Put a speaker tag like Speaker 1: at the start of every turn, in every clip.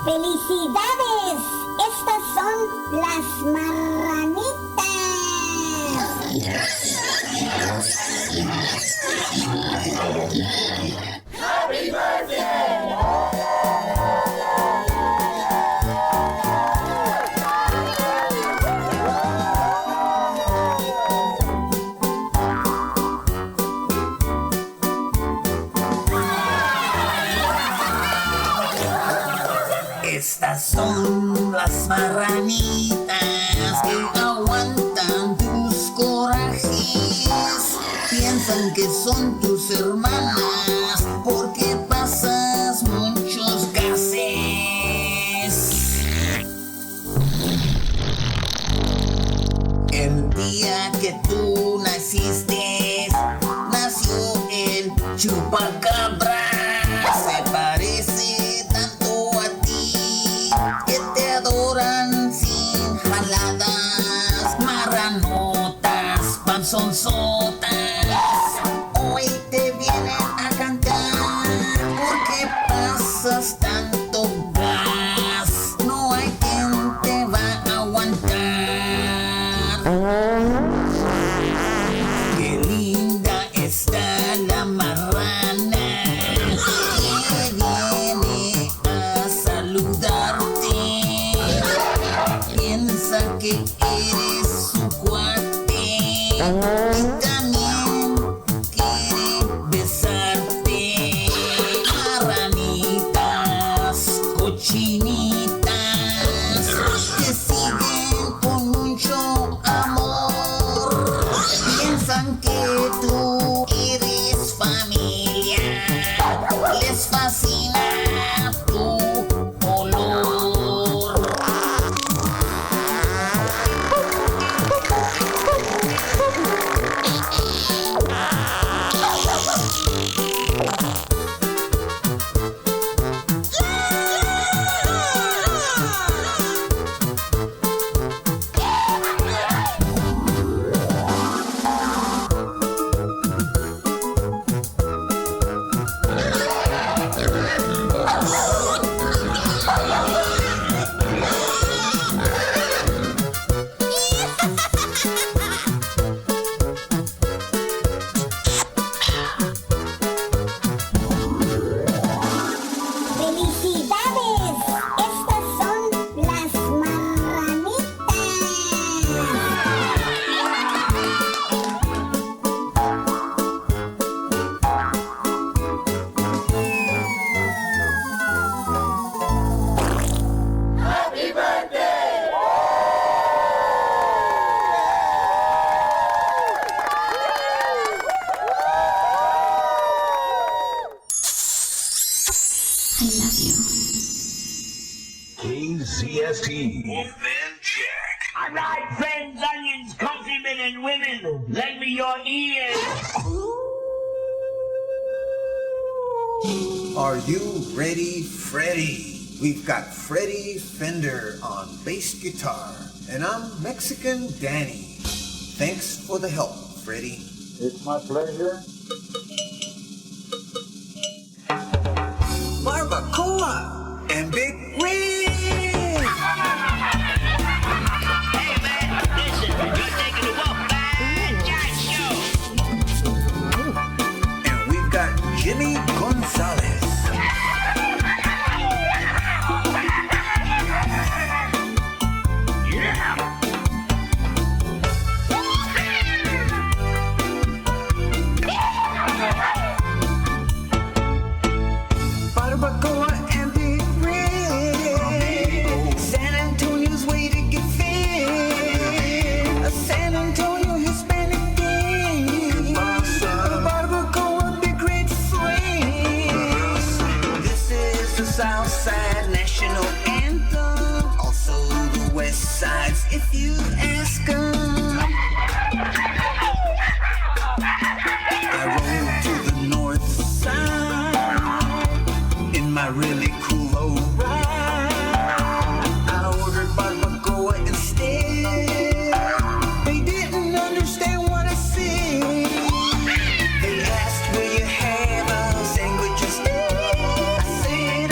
Speaker 1: ¡Felicidades! Estas son las marranitas. ¡Happy birthday!
Speaker 2: Estas son las marranitas que aguantan tus corajes. Piensan que son tus hermanas porque pasas muchos gases. El día que tú naciste, nació el chupacabra. Se parece tanto a ti que te adoran sin jaladas. Marranotas, panzonzotas, hoy te vienen a cantar porque pasas tanto gas. No hay quien te va a aguantar. Qué linda está la marrana que viene a saludarte. Piensa que eres su cuate y también quiere besarte. Marranitas, cochinitas, te siguen con mucho amor. Piensan que tú eres familia, les fascina tu olor.
Speaker 1: ¡Felicidades! Estas son las marranitas. ¡Happy birthday!
Speaker 3: I love you.
Speaker 4: KZST. Wolfman Jack.
Speaker 5: All right, friends, onions, countrymen, and women, lend me your ears.
Speaker 6: Are you ready, Freddie? We've got Freddie Fender on bass guitar, and I'm Mexican Danny. Thanks for the help, Freddie.
Speaker 7: It's my pleasure.
Speaker 6: Barbacoa and Big Wing!
Speaker 5: Hey, man, listen, you're taking a walk by Jack Show.
Speaker 6: And we've got Jimmy Gonzalez. Barbacoa and Big Rig. San Antonio's way to get fit. A San Antonio Hispanic game. Barbacoa, Big Rig swing. This is the South Side National Anthem. Also the West Side's if you ask 'em. I rode to the North Side in my really cool old ride. I ordered barbacoa instead. They didn't understand what I said. They asked, will you have a sandwich instead? I said,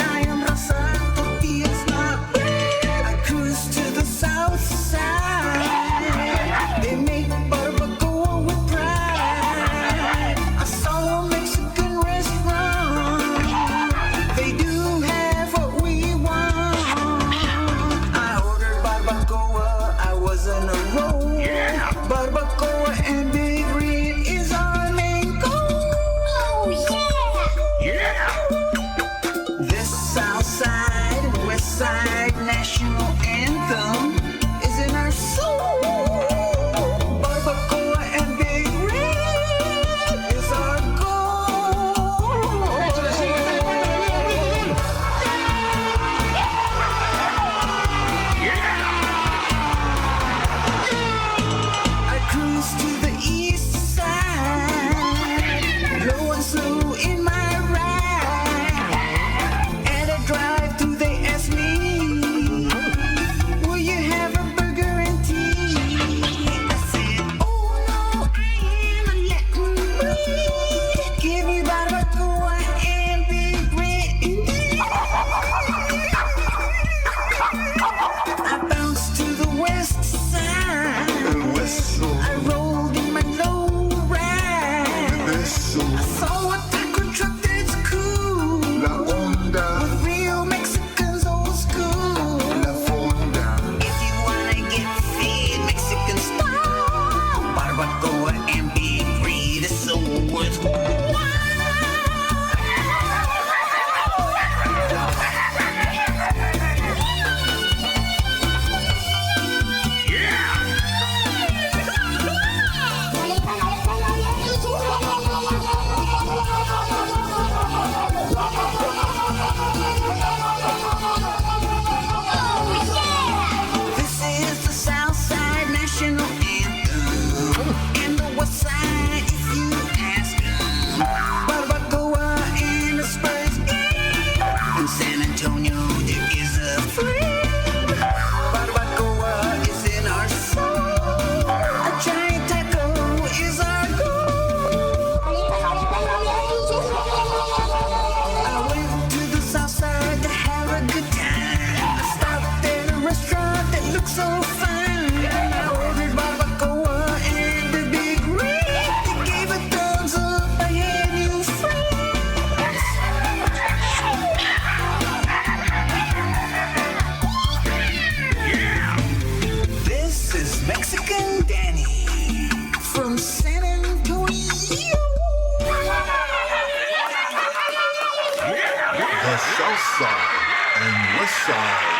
Speaker 3: the South Side and West Side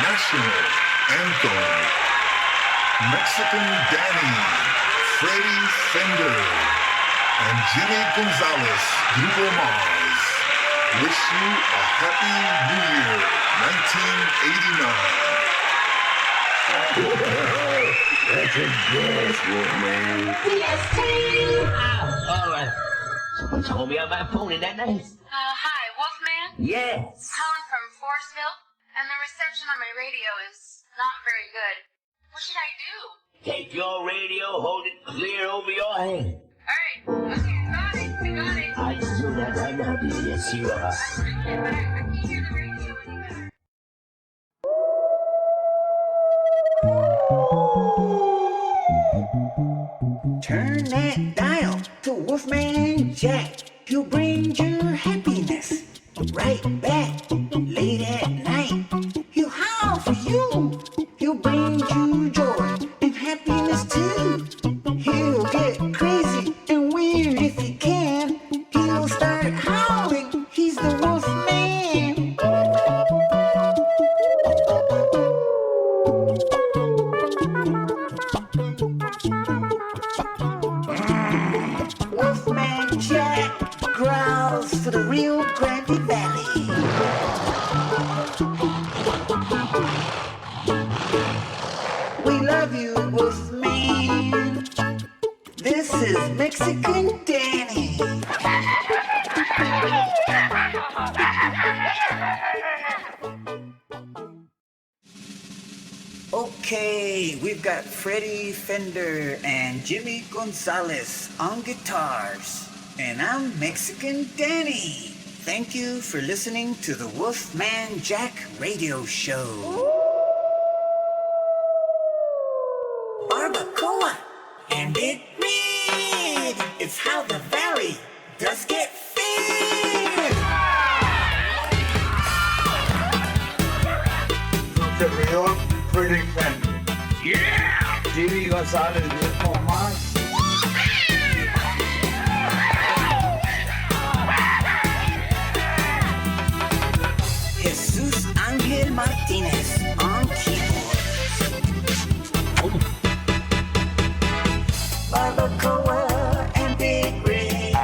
Speaker 3: National Anthem. Mexican Danny, Freddie Fender, and Jimmy Gonzalez, Grupo Mars, wish you a happy New Year, 1989.
Speaker 5: That's a gas, Wolfman. All right. You told me about my phone, is that nice?
Speaker 7: Hi, Wolfman?
Speaker 5: Yes.
Speaker 7: Calling from Forestville, and the reception on my radio is not very good. What should I do?
Speaker 5: Take your radio, hold it clear over your head.
Speaker 7: Alright, okay, I got it.
Speaker 5: I just do that right now, baby. Yes, you are.
Speaker 7: Yeah, but I can't hear the radio any better.
Speaker 6: Turn that dial to Wolfman Jack. He'll bring your happiness right back. Late at night, he'll howl for you. He'll bring you joy and happiness too. He'll get crazy and weird if he can. He'll start howling. He's the Wolfman. Wolfman Jack growls for the Rio Grande Valley. We love you, Wolfman. This is Mexican Danny. Okay, we've got Freddie Fender and Jimmy Gonzalez on guitars. And I'm Mexican Danny. Thank you for listening to the Wolfman Jack radio show. Barbacoa and Big Red. It's how the valley does get fed.
Speaker 8: Servidor Freddie Fender.
Speaker 5: Yeah!
Speaker 8: Jimmy Gonzalez, Grupo Mars.
Speaker 6: Jesus Angel Martinez on keyboards. Barbacoa and Big Red.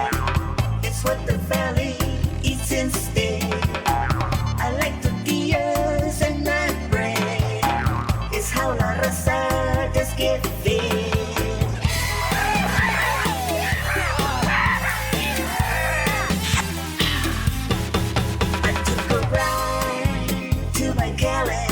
Speaker 6: It's what the valley eats instead. I like tortillas and nut bread. It's how la raza does get fed. I took a ride to my galley.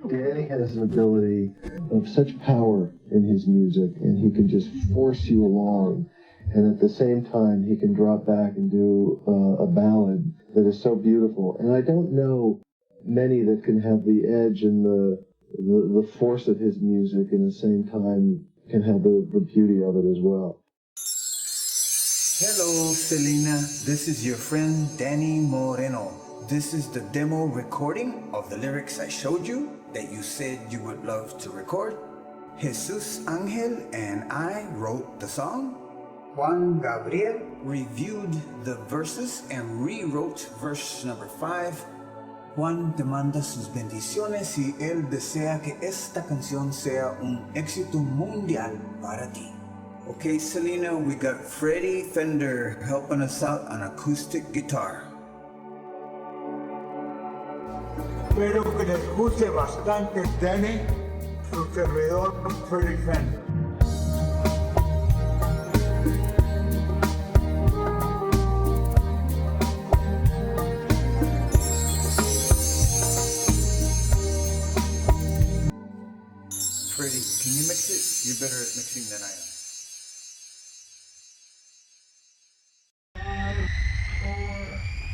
Speaker 9: Danny has an ability of such power in his music, and he can just force you along. And at the same time, he can drop back and do a ballad that is so beautiful. And I don't know many that can have the edge and the force of his music, and at the same time can have the beauty of it as well.
Speaker 6: Hello, Selena. This is your friend Danny Moreno. This is the demo recording of the lyrics I showed you that you said you would love to record. Jesus Angel and I wrote the song. Juan Gabriel reviewed the verses and rewrote verse number 5. Juan te manda sus bendiciones y él desea que esta canción sea un éxito mundial para ti. Okay, Selena, we got Freddie Fender helping us out on acoustic guitar.
Speaker 8: Espero que les guste bastante Danny, su servidor Freddie Fender.
Speaker 6: Freddie, can you mix it? You're better at mixing than I am.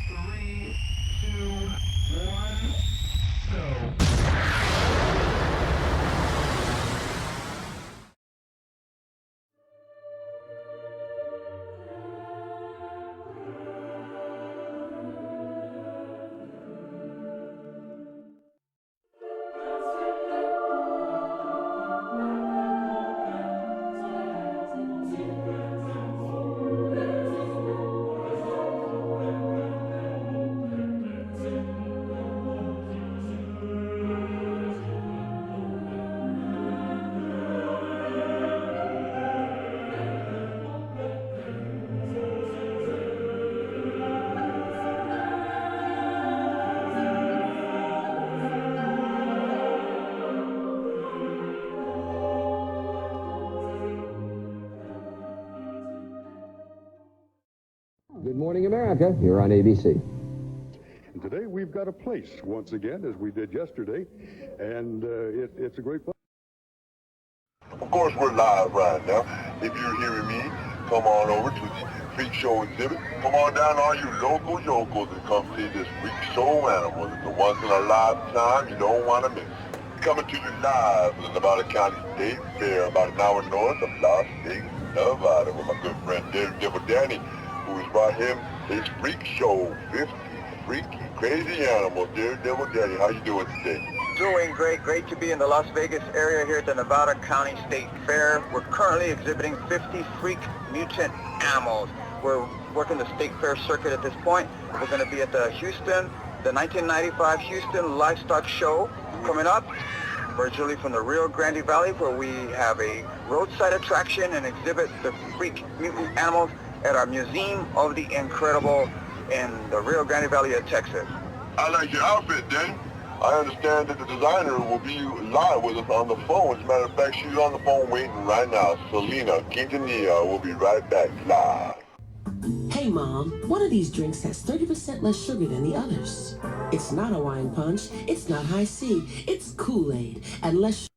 Speaker 10: 3, 2, 1, go.
Speaker 11: Good Morning America, you're on ABC.
Speaker 12: And today we've got a place once again, as we did yesterday, and it's a great place.
Speaker 3: Of course, we're live right now. If you're hearing me, come on over to the Freak Show exhibit. Come on down, all you local yokels, and come see this Freak Show animal. It's a once-in-a-lifetime you don't want to miss. Coming to you live from the Nevada County State Fair, about an hour north of Las Vegas, Nevada, with my good friend Daredevil Danny, who has brought him his Freak Show 50 freaky, crazy animals. Daredevil Danny, how you doing today?
Speaker 13: Doing great. Great to be in the Las Vegas area here at the Nevada County State Fair. We're currently exhibiting 50 freak mutant animals. We're working the State Fair circuit at this point. We're going to be at the 1995 Houston Livestock Show coming up. Originally from the Rio Grande Valley, where we have a roadside attraction and exhibit the freak mutant animals at our Museum of the Incredible in the Rio Grande Valley of Texas.
Speaker 3: I like your outfit, Danny. I understand that the designer will be live with us on the phone. As a matter of fact, she's on the phone waiting right now. Selena Quintanilla will be right back live.
Speaker 14: Hey Mom, one of these drinks has 30% less sugar than the others. It's not a wine punch, it's not high C, it's Kool-Aid, and less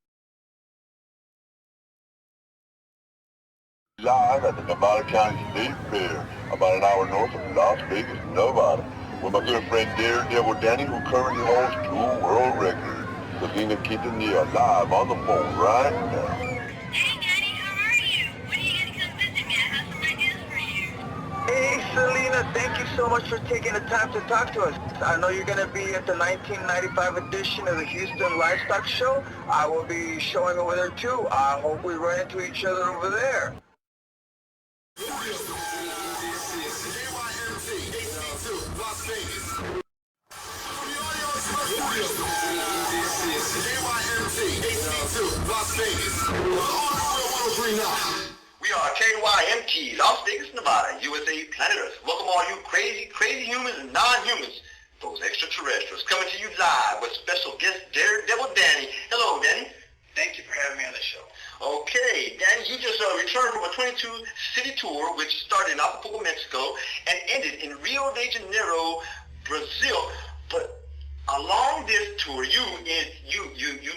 Speaker 3: Live at the Nevada County State Fair, about an hour north of Las Vegas, Nevada, with my good friend Daredevil Danny, who currently holds 2 world records. Selena Quintanilla live on the phone right now.
Speaker 13: Hey Selena, thank you so much for taking the time to talk to us. I know you're going to be at the 1995 edition of the Houston Livestock Show. I will be showing over there too. I hope we run into each other over there.
Speaker 5: We are KYMT, Las Vegas, Nevada, USA, planet Earth. Welcome all you crazy humans and non-humans, those extraterrestrials, coming to you live with special guest Daredevil Danny. Hello, Danny.
Speaker 13: Thank you for having me on the show.
Speaker 5: Okay, Danny, you just returned from a 22-city tour, which started in Acapulco, Mexico, and ended in Rio de Janeiro, Brazil. But along this tour, you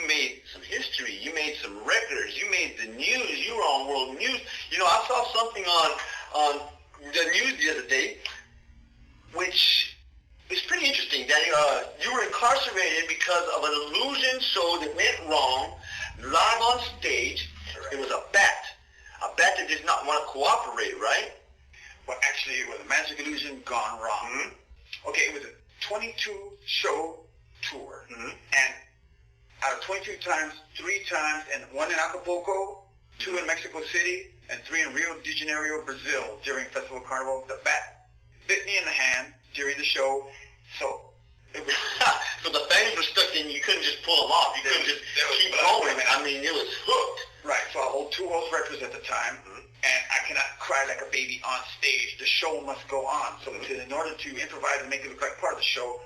Speaker 5: made some history. You made some records. You made the news. You were on world news. You know, I saw something on the news the other day, which is pretty interesting. That you were incarcerated because of an illusion show that went wrong live on stage. It was a bat that did not want to cooperate, right?
Speaker 13: Well, actually, it was a magic illusion gone wrong. Mm-hmm. Okay, it was a 22-show tour, and out of 22 times, 3 times, and 1 in Acapulco, 2 in Mexico City, and 3 in Rio de Janeiro, Brazil, during Festival Carnival, the bat bit me in the hand during the show, so it was...
Speaker 5: So the fangs were stuck in, you couldn't just pull them off, you couldn't just keep going. I mean, it was hooked.
Speaker 13: Right, so I hold 2 world records at the time, and I cannot cry like a baby on stage. The show must go on. So in order to improvise and make it look like part of the show,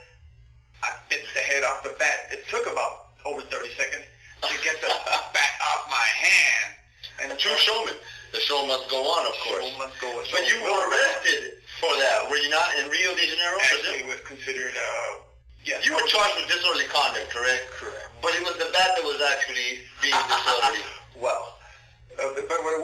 Speaker 13: I bit the head off the bat. It took about over 30 seconds to get the bat off my hand. And
Speaker 5: a true showman. The show must go on, of course.
Speaker 13: The show must go on.
Speaker 5: But you were arrested for that, were you not, in Rio de Janeiro?
Speaker 13: Actually, it was considered, yes.
Speaker 5: You were charged with disorderly conduct, correct?
Speaker 13: Correct.
Speaker 5: But it was the bat that was actually being disorderly.
Speaker 13: Well, but what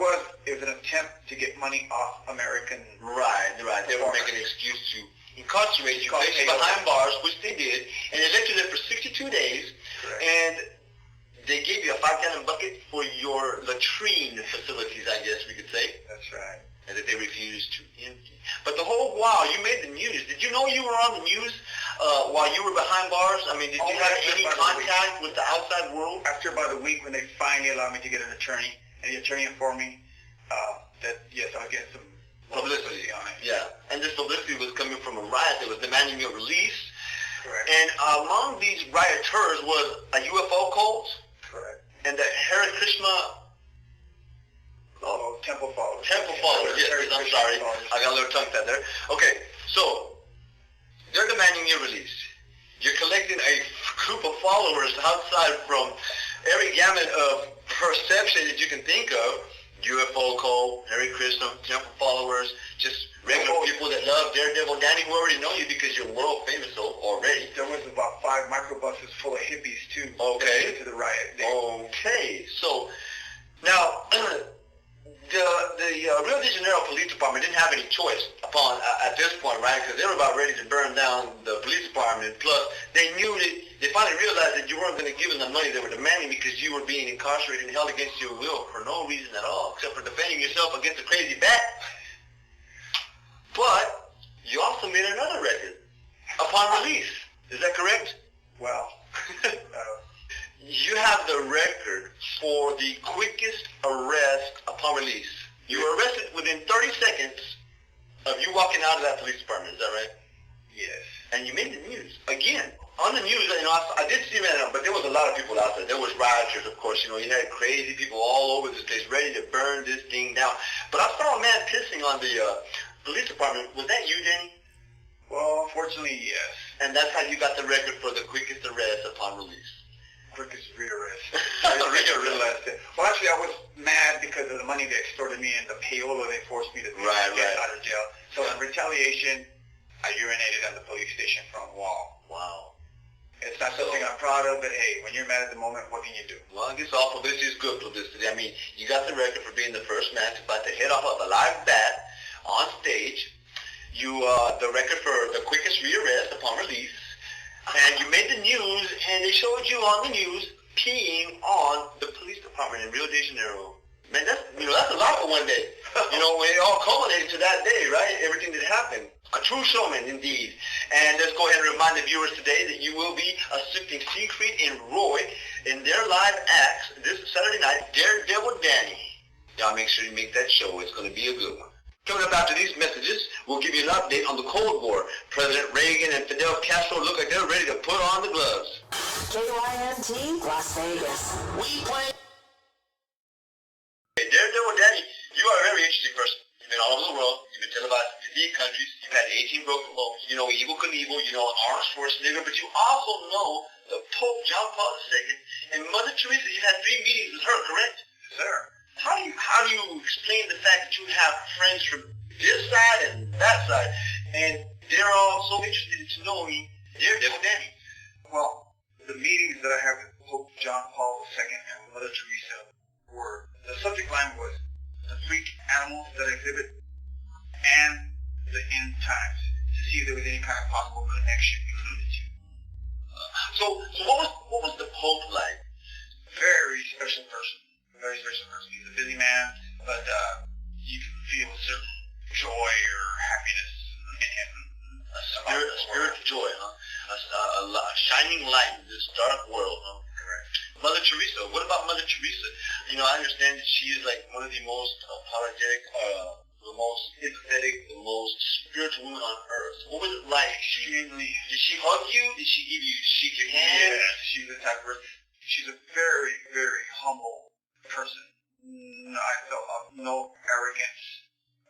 Speaker 13: it was an attempt to get money off American...
Speaker 5: Right. They were making an excuse to incarcerate you, place you behind bars, which they did, and they left you there for 62 days, correct. And they gave you a 5-gallon bucket for your latrine facilities, I guess we could say.
Speaker 13: That's right.
Speaker 5: And that they refused to empty. But the whole while, you made the news. Did you know you were on the news while you were behind bars? I mean, did you have any contact with the outside world?
Speaker 13: After about a week, when they finally allowed me to get an attorney, and the attorney informed me that, yes, I'll get some publicity on it.
Speaker 5: Yeah, and this publicity was coming from a riot that was demanding your release.
Speaker 13: Correct.
Speaker 5: And among these rioters was a UFO cult.
Speaker 13: Correct.
Speaker 5: And the Hare Krishna...
Speaker 13: Temple followers.
Speaker 5: Temple followers, yes, I'm sorry. I got a little tongue-tied there. Okay, so they're demanding your release. You're collecting a group of followers outside from every gamut of perception that you can think of. UFO cult, Hare Krishna, Temple followers, just regular people that love Daredevil Danny, who already know you because you're world famous already.
Speaker 13: There was about 5 microbuses full of hippies, too.
Speaker 5: Okay.
Speaker 13: To the riot.
Speaker 5: Okay, so now... The Rio de Janeiro Police Department didn't have any choice at this point, right? Because they were about ready to burn down the police department. Plus, they knew that they finally realized that you weren't going to give them the money they were demanding because you were being incarcerated and held against your will for no reason at all, except for defending yourself against a crazy bat. But you also made another record upon release. Is that correct?
Speaker 13: Well,
Speaker 5: you have the record for the quickest arrest upon release. You were arrested within 30 seconds of you walking out of that police department. Is that right?
Speaker 13: Yes.
Speaker 5: And you made the news. Again, on the news, you know, I did see that, but there was a lot of people out there. There was rioters, of course. You know, you had crazy people all over this place ready to burn this thing down. But I saw a man pissing on the police department. Was that you, Danny?
Speaker 13: Well, unfortunately, yes.
Speaker 5: And that's how you got the record for the quickest arrest upon release.
Speaker 13: Quickest rearrest. Well, actually, I was mad because of the money they extorted me and the payola they forced me to get out of jail. So in retaliation, I urinated on the police station front wall.
Speaker 5: Wow.
Speaker 13: It's not something I'm proud of, but hey, when you're mad at the moment, what can you do?
Speaker 5: Well, I guess all publicity is good publicity. I mean, you got the record for being the first man to bite the head off of a live bat on stage. You the record for the quickest rearrest upon release. And you made the news, and they showed you on the news peeing on the police department in Rio de Janeiro. Man, that's a lot for one day. You know, when it all culminated to that day, right? Everything that happened. A true showman, indeed. And let's go ahead and remind the viewers today that you will be assisting Siegfried and Roy in their live acts this Saturday night, Daredevil Danny. Y'all make sure you make that show. It's going to be a good one. Coming up after these messages, we'll give you an update on the Cold War. President Reagan and Fidel Castro look like they're ready to put on the gloves.
Speaker 15: KYMT, Las Vegas.
Speaker 5: We play. Hey, Daredevil Danny, you are a very interesting person. You've been all over the world. You've been televised in 58 countries. You've had 18 broken bones. You know Evel Knievel. You know Arnold Schwarzenegger. But you also know the Pope John Paul II. And Mother Teresa, you had 3 meetings with her, correct?
Speaker 13: Sir.
Speaker 5: How do you explain the fact that you have friends from this side and that side, and they're all so interested to know me, Daredevil Danny?
Speaker 13: Well, the meetings that I had with Pope John Paul II and Mother Teresa were, the subject line was the freak animals that exhibit and the end times, to see if there was any kind of possible connection between the two.
Speaker 5: So what was the Pope like?
Speaker 13: Very special person. Very special person. He's a busy man, but you can feel a certain joy or happiness in him.
Speaker 5: A spirit of joy, huh? A shining light in this dark world, huh?
Speaker 13: Correct.
Speaker 5: Mother Teresa, what about Mother Teresa? You know, I understand that she is like one of the most apologetic, the most empathetic, the most spiritual woman on earth. What was it like? Did she hug you? Did she give you, shake your hand?
Speaker 13: Yes, she's the type of person. She's a very, very humble person. I felt no arrogance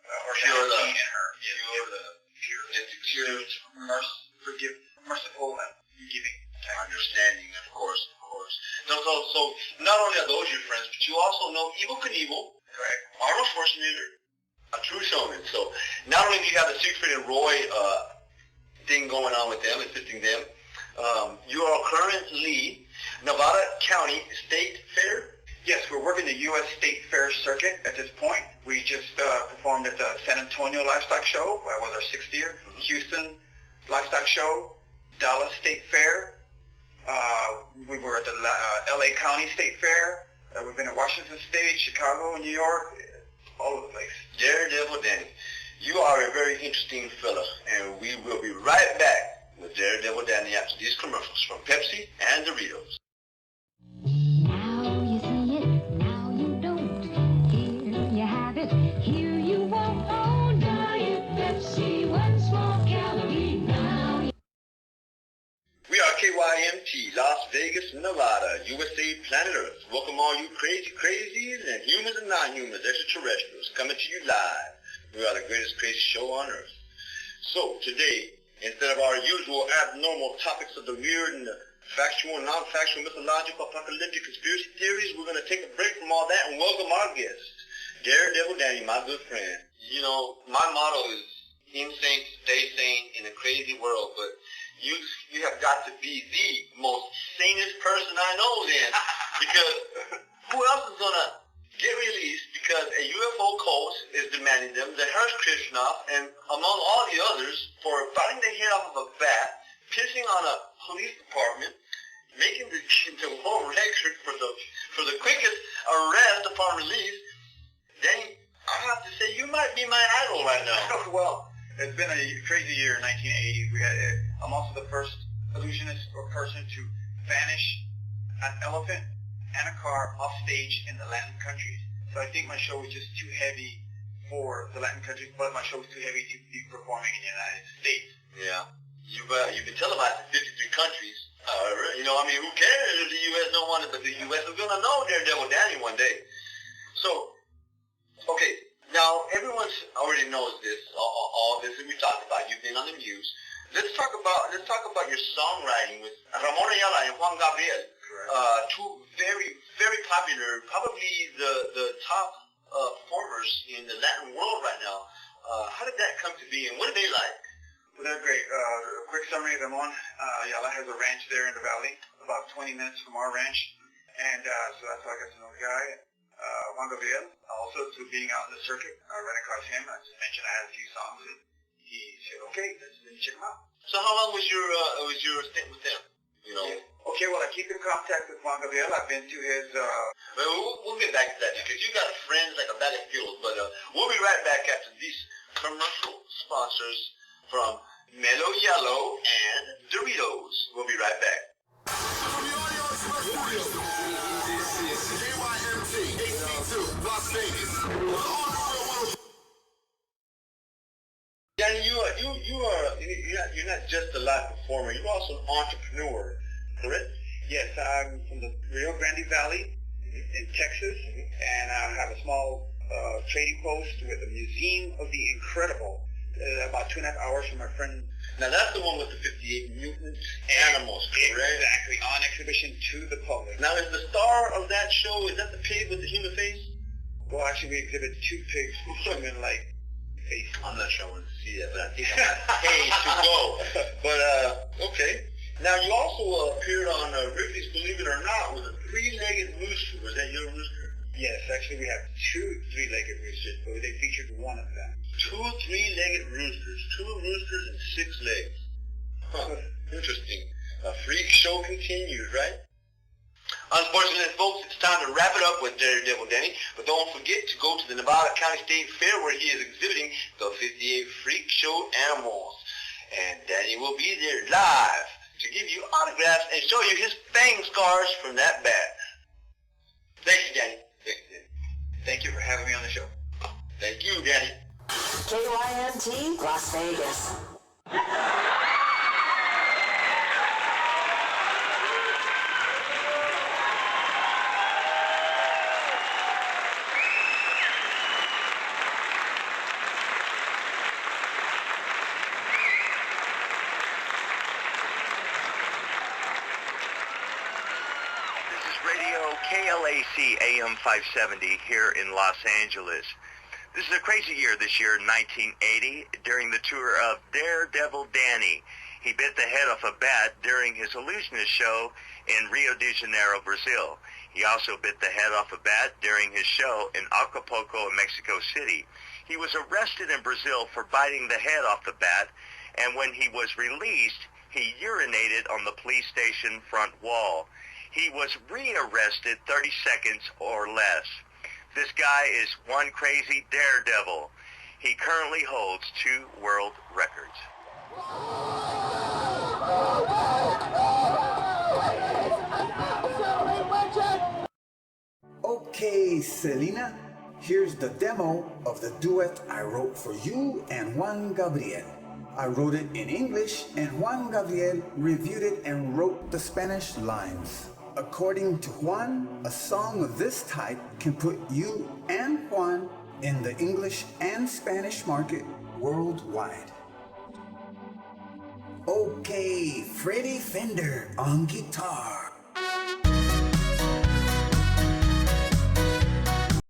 Speaker 13: or vanity in her. Pure, merciful and forgiving.
Speaker 5: Understanding, of course. So not only are those your friends, but you also know Evel Knievel,
Speaker 13: correct?
Speaker 5: Arnold Schwarzenegger, a true showman. So not only do you have the Siegfried and Roy thing going on with them, assisting them, you are currently Nevada County State Fair.
Speaker 13: Yes, we're working the U.S. State Fair circuit at this point. We just performed at the San Antonio Livestock Show. That was our 6th year. Houston Livestock Show, Dallas State Fair. We were at the L.A. County State Fair. We've been at Washington State, Chicago, New York, all over the place.
Speaker 5: Daredevil Danny, you are a very interesting fella, and we will be right back with Daredevil Danny after these commercials from Pepsi and Doritos.
Speaker 1: Now you see it, now you don't. Here you have it, here you won't. Oh, Diet Pepsi, 1 small calorie now.
Speaker 5: We are KYMT, Las Vegas, Nevada, USA, planet Earth. Welcome all you crazies and humans and non-humans, extraterrestrials, coming to you live. We are the greatest crazy show on Earth. So today, instead of our usual abnormal topics of the weird and the factual, non-factual, mythological, apocalyptic conspiracy theories, we're going to take a break from all that and welcome our guest, Daredevil Danny, my good friend. You know, my motto is insane, stay sane in a crazy world, but you have got to be the most sanest person I know then, because who else is going to get released because a UFO cult is demanding them, the Hersh Krishnoff, and among all the others, for biting the head off of a bat, pissing on a police department, making the world record for the quickest arrest upon release. Danny, I have to say, you might be my idol right now.
Speaker 13: Well, it's been a crazy year in 1980. I'm also the first illusionist or person to vanish an elephant and a car off stage in the Latin countries. So I think my show was just too heavy for the Latin countries, but my show was too heavy to be performing in the United States.
Speaker 5: Yeah. You've been televised in 53 countries. You know, I mean, who cares if the U.S. don't want it, but the U.S. is going to know Daredevil Danny one day. So, okay, now everyone already knows this, all this that we talked about. You've been on the Muse. Let's talk about your songwriting with Ramon Ayala and Juan Gabriel. Two very, very popular, probably the top performers in the Latin world right now. How did that come to be, and what are they like?
Speaker 13: Well, they're great. A quick summary, Ramon Ayala has a ranch there in the valley, about 20 minutes from our ranch, and so that's how I got to know the guy. Juan Gabriel, also to being out in the circuit, I ran across him. I just mentioned I had a few songs, and he said, "Okay, let's check them out."
Speaker 5: So how long was your stint with them? You know.
Speaker 13: Yeah. Okay, well, I keep in contact with Juan Gabriel. I've been to his...
Speaker 5: We'll get back to that because you got friends like a bag of fuel. But we'll be right back after these commercial sponsors from Mellow Yellow and Doritos. We'll be right back. Danny, you're not just a live performer. You're also an entrepreneur, correct?
Speaker 13: Yes, I'm from the Rio Grande Valley in Texas, and I have a small trading post with the Museum of the Incredible, about 2.5 hours from my friend.
Speaker 5: Now that's the one with the 58 mutant animals, correct?
Speaker 13: Exactly, on exhibition to the public.
Speaker 5: Now is the star of that show, is that the pig with the human face?
Speaker 13: Well, actually we exhibit 2 pigs with human-like face.
Speaker 5: I'm not sure I want to see that, but I think I have paid to go. But, okay. Now, you also appeared on Ripley's Believe It or Not with a three-legged rooster. Was that your rooster?
Speaker 13: Yes, actually we have 2 three-legged roosters, but they featured one of them.
Speaker 5: 2 three-legged roosters. 2 roosters and 6 legs. Huh, interesting. A freak show continues, right? Unfortunately, folks, it's time to wrap it up with Daredevil Danny, but don't forget to go to the Nevada County State Fair where he is exhibiting the 58 Freak Show animals. And Danny will be there live to give you autographs and show you his fang scars from that bat. Thanks, Danny.
Speaker 13: Thank you for having me on the show.
Speaker 5: Thank you, Danny.
Speaker 15: KYNT, Las Vegas.
Speaker 5: KLAC AM 570 here in Los Angeles. This is a crazy year this year, 1980, during the tour of Daredevil Danny. He bit the head off a bat during his illusionist show in Rio de Janeiro, Brazil. He also bit the head off a bat during his show in Acapulco, Mexico City. He was arrested in Brazil for biting the head off the bat, and when he was released, he urinated on the police station front wall. He was re-arrested 30 seconds or less. This guy is one crazy daredevil. He currently holds 2 world records.
Speaker 16: Okay, Selena, here's the demo of the duet I wrote for you and Juan Gabriel. I wrote it in English, and Juan Gabriel reviewed it and wrote the Spanish lines. According to Juan, a song of this type can put you and Juan in the English and Spanish market worldwide. Okay, Freddie Fender on guitar.